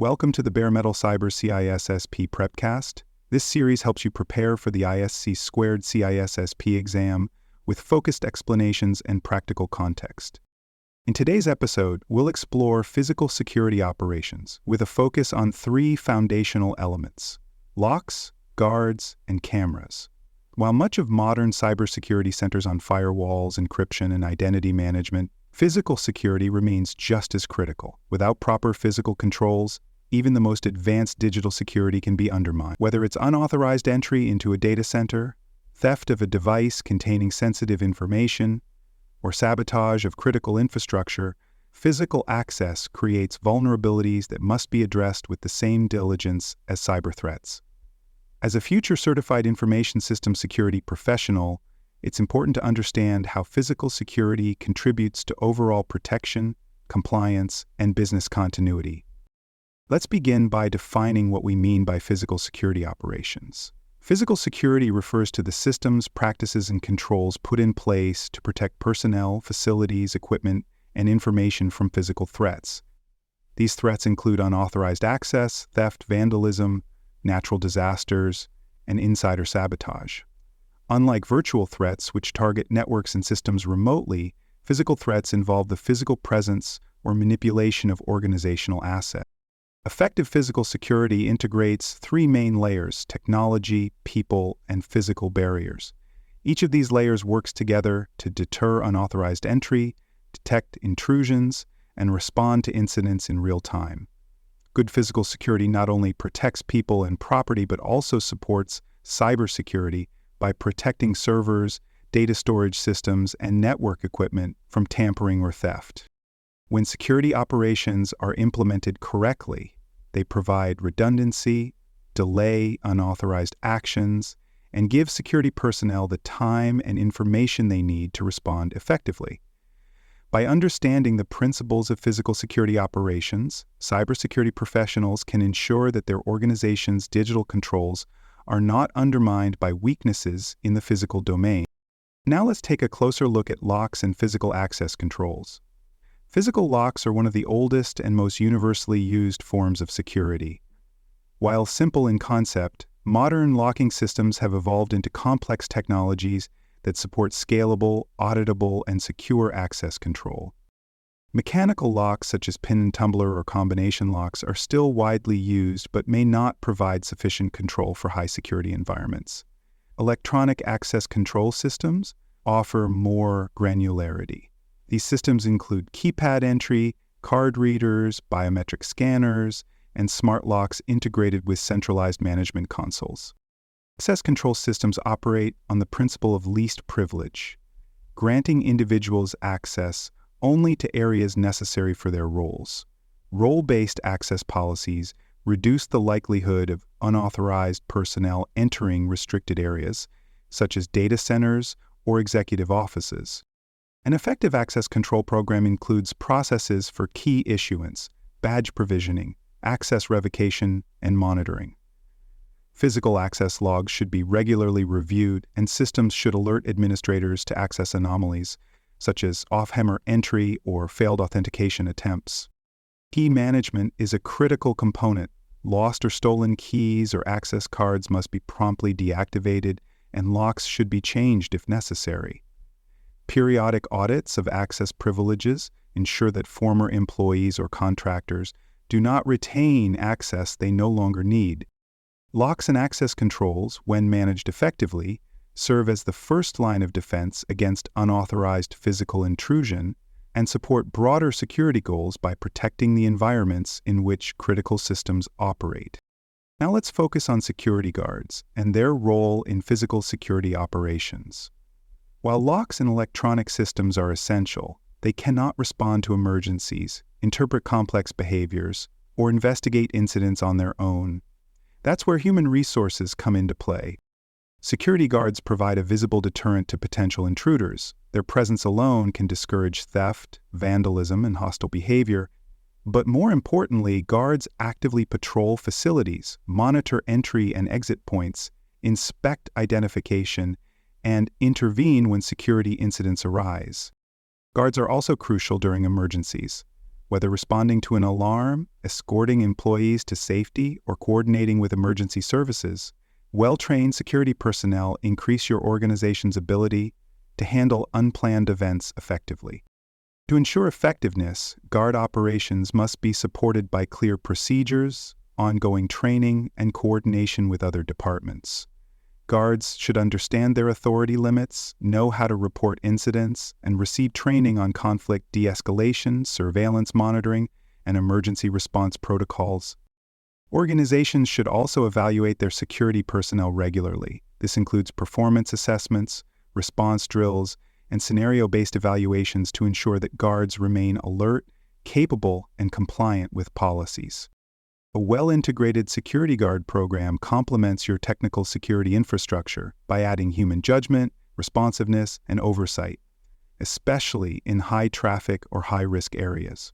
Welcome to the Bare Metal Cyber CISSP Prepcast. This series helps you prepare for the ISC Squared CISSP exam with focused explanations and practical context. In today's episode, we'll explore physical security operations with a focus on three foundational elements: locks, guards, and cameras. While much of modern cybersecurity centers on firewalls, encryption, and identity management, physical security remains just as critical. Without proper physical controls, even the most advanced digital security can be undermined. Whether it's unauthorized entry into a data center, theft of a device containing sensitive information, or sabotage of critical infrastructure, physical access creates vulnerabilities that must be addressed with the same diligence as cyber threats. As a future certified information system security professional, it's important to understand how physical security contributes to overall protection, compliance, and business continuity. Let's begin by defining what we mean by physical security operations. Physical security refers to the systems, practices, and controls put in place to protect personnel, facilities, equipment, and information from physical threats. These threats include unauthorized access, theft, vandalism, natural disasters, and insider sabotage. Unlike virtual threats, which target networks and systems remotely, physical threats involve the physical presence or manipulation of organizational assets. Effective physical security integrates three main layers: technology, people, and physical barriers. Each of these layers works together to deter unauthorized entry, detect intrusions, and respond to incidents in real time. Good physical security not only protects people and property, but also supports cybersecurity by protecting servers, data storage systems, and network equipment from tampering or theft. When security operations are implemented correctly, they provide redundancy, delay unauthorized actions, and give security personnel the time and information they need to respond effectively. By understanding the principles of physical security operations, cybersecurity professionals can ensure that their organization's digital controls are not undermined by weaknesses in the physical domain. Now let's take a closer look at locks and physical access controls. Physical locks are one of the oldest and most universally used forms of security. While simple in concept, modern locking systems have evolved into complex technologies that support scalable, auditable, and secure access control. Mechanical locks such as pin and tumbler or combination locks are still widely used but may not provide sufficient control for high-security environments. Electronic access control systems offer more granularity. These systems include keypad entry, card readers, biometric scanners, and smart locks integrated with centralized management consoles. Access control systems operate on the principle of least privilege, granting individuals access only to areas necessary for their roles. Role-based access policies reduce the likelihood of unauthorized personnel entering restricted areas, such as data centers or executive offices. An effective access control program includes processes for key issuance, badge provisioning, access revocation, and monitoring. Physical access logs should be regularly reviewed, and systems should alert administrators to access anomalies, such as off-hammer entry or failed authentication attempts. Key management is a critical component. Lost or stolen keys or access cards must be promptly deactivated, and locks should be changed if necessary. Periodic audits of access privileges ensure that former employees or contractors do not retain access they no longer need. Locks and access controls, when managed effectively, serve as the first line of defense against unauthorized physical intrusion and support broader security goals by protecting the environments in which critical systems operate. Now let's focus on security guards and their role in physical security operations. While locks and electronic systems are essential, they cannot respond to emergencies, interpret complex behaviors, or investigate incidents on their own. That's where human resources come into play. Security guards provide a visible deterrent to potential intruders. Their presence alone can discourage theft, vandalism, and hostile behavior. But more importantly, guards actively patrol facilities, monitor entry and exit points, inspect identification, and intervene when security incidents arise. Guards are also crucial during emergencies. Whether responding to an alarm, escorting employees to safety, or coordinating with emergency services, well-trained security personnel increase your organization's ability to handle unplanned events effectively. To ensure effectiveness, guard operations must be supported by clear procedures, ongoing training, and coordination with other departments. Guards should understand their authority limits, know how to report incidents, and receive training on conflict de-escalation, surveillance monitoring, and emergency response protocols. Organizations should also evaluate their security personnel regularly. This includes performance assessments, response drills, and scenario-based evaluations to ensure that guards remain alert, capable, and compliant with policies. A well-integrated security guard program complements your technical security infrastructure by adding human judgment, responsiveness, and oversight, especially in high-traffic or high-risk areas.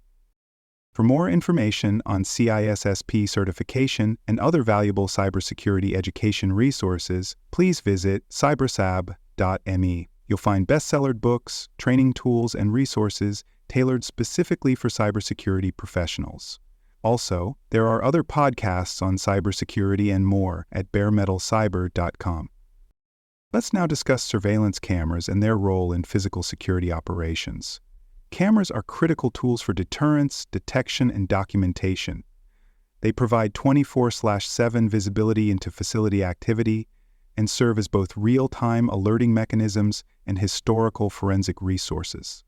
For more information on CISSP certification and other valuable cybersecurity education resources, please visit cybersab.me. You'll find best-sellered books, training tools, and resources tailored specifically for cybersecurity professionals. Also, there are other podcasts on cybersecurity and more at baremetalcyber.com. Let's now discuss surveillance cameras and their role in physical security operations. Cameras are critical tools for deterrence, detection, and documentation. They provide 24/7 visibility into facility activity and serve as both real-time alerting mechanisms and historical forensic resources.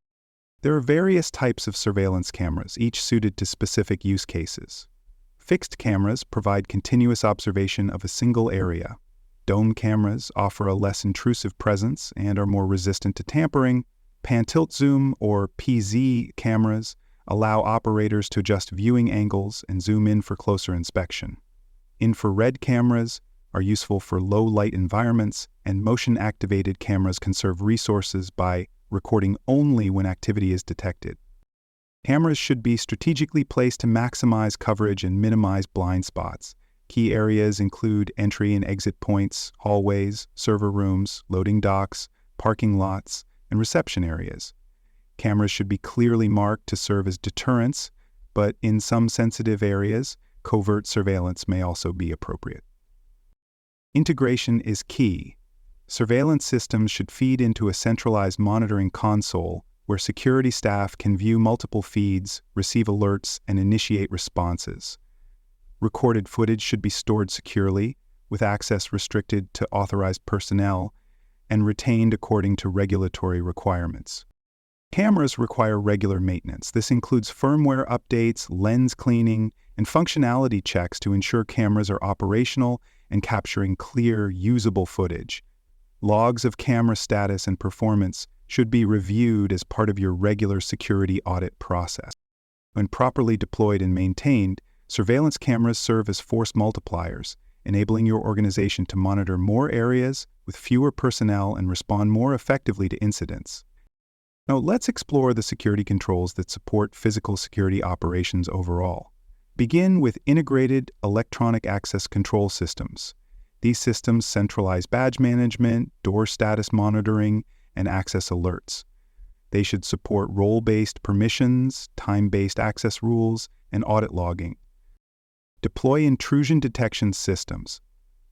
There are various types of surveillance cameras, each suited to specific use cases. Fixed cameras provide continuous observation of a single area. Dome cameras offer a less intrusive presence and are more resistant to tampering. Pan-tilt zoom, or PZ, cameras allow operators to adjust viewing angles and zoom in for closer inspection. Infrared cameras are useful for low-light environments, and motion-activated cameras conserve resources by recording only when activity is detected. Cameras should be strategically placed to maximize coverage and minimize blind spots. Key areas include entry and exit points, hallways, server rooms, loading docks, parking lots, and reception areas. Cameras should be clearly marked to serve as deterrence, but in some sensitive areas, covert surveillance may also be appropriate. Integration is key. Surveillance systems should feed into a centralized monitoring console where security staff can view multiple feeds, receive alerts, and initiate responses. Recorded footage should be stored securely, with access restricted to authorized personnel, and retained according to regulatory requirements. Cameras require regular maintenance. This includes firmware updates, lens cleaning, and functionality checks to ensure cameras are operational and capturing clear, usable footage. Logs of camera status and performance should be reviewed as part of your regular security audit process. When properly deployed and maintained, surveillance cameras serve as force multipliers, enabling your organization to monitor more areas with fewer personnel and respond more effectively to incidents. Now, let's explore the security controls that support physical security operations overall. Begin with integrated electronic access control systems. These systems centralize badge management, door status monitoring, and access alerts. They should support role-based permissions, time-based access rules, and audit logging. Deploy intrusion detection systems.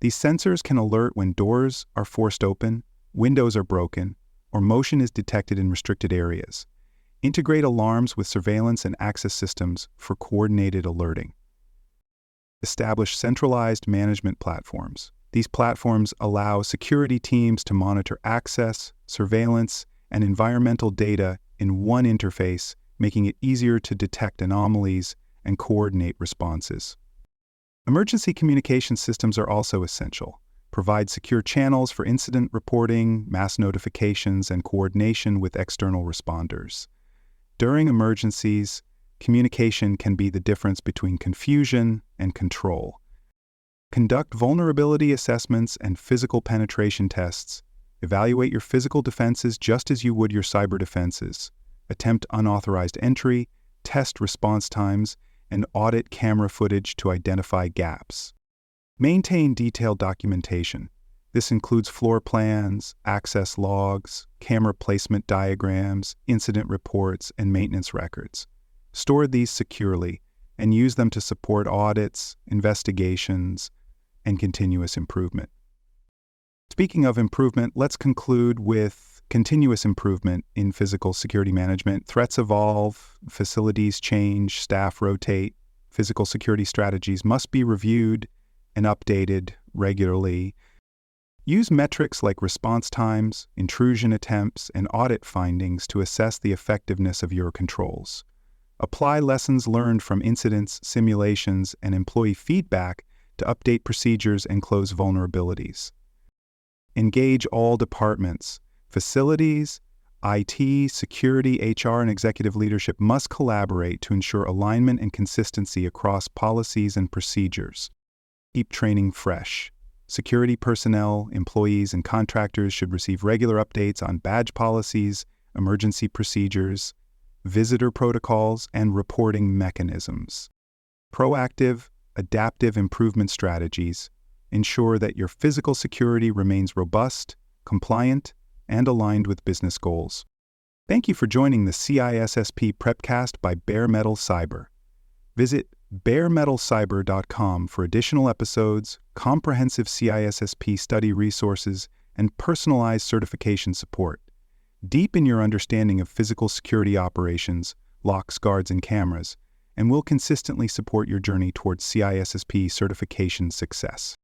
These sensors can alert when doors are forced open, windows are broken, or motion is detected in restricted areas. Integrate alarms with surveillance and access systems for coordinated alerting. Establish centralized management platforms. These platforms allow security teams to monitor access, surveillance, and environmental data in one interface, making it easier to detect anomalies and coordinate responses. Emergency communication systems are also essential. Provide secure channels for incident reporting, mass notifications, and coordination with external responders. During emergencies, communication can be the difference between confusion and control. Conduct vulnerability assessments and physical penetration tests. Evaluate your physical defenses just as you would your cyber defenses. Attempt unauthorized entry, test response times, and audit camera footage to identify gaps. Maintain detailed documentation. This includes floor plans, access logs, camera placement diagrams, incident reports, and maintenance records. Store these securely and use them to support audits, investigations, and continuous improvement. Speaking of improvement, let's conclude with continuous improvement in physical security management. Threats evolve, facilities change, staff rotate. Physical security strategies must be reviewed and updated regularly. Use metrics like response times, intrusion attempts, and audit findings to assess the effectiveness of your controls. Apply lessons learned from incidents, simulations, and employee feedback to update procedures and close vulnerabilities. Engage all departments. Facilities, IT, security, HR, and executive leadership must collaborate to ensure alignment and consistency across policies and procedures. Keep training fresh. Security personnel, employees, and contractors should receive regular updates on badge policies, emergency procedures, visitor protocols, and reporting mechanisms. Proactive, adaptive improvement strategies ensure that your physical security remains robust, compliant, and aligned with business goals. Thank you for joining the CISSP Prepcast by Bare Metal Cyber. Visit baremetalcyber.com for additional episodes, comprehensive CISSP study resources, and personalized certification support. Deepen your understanding of physical security operations, locks, guards, and cameras, and will consistently support your journey towards CISSP certification success.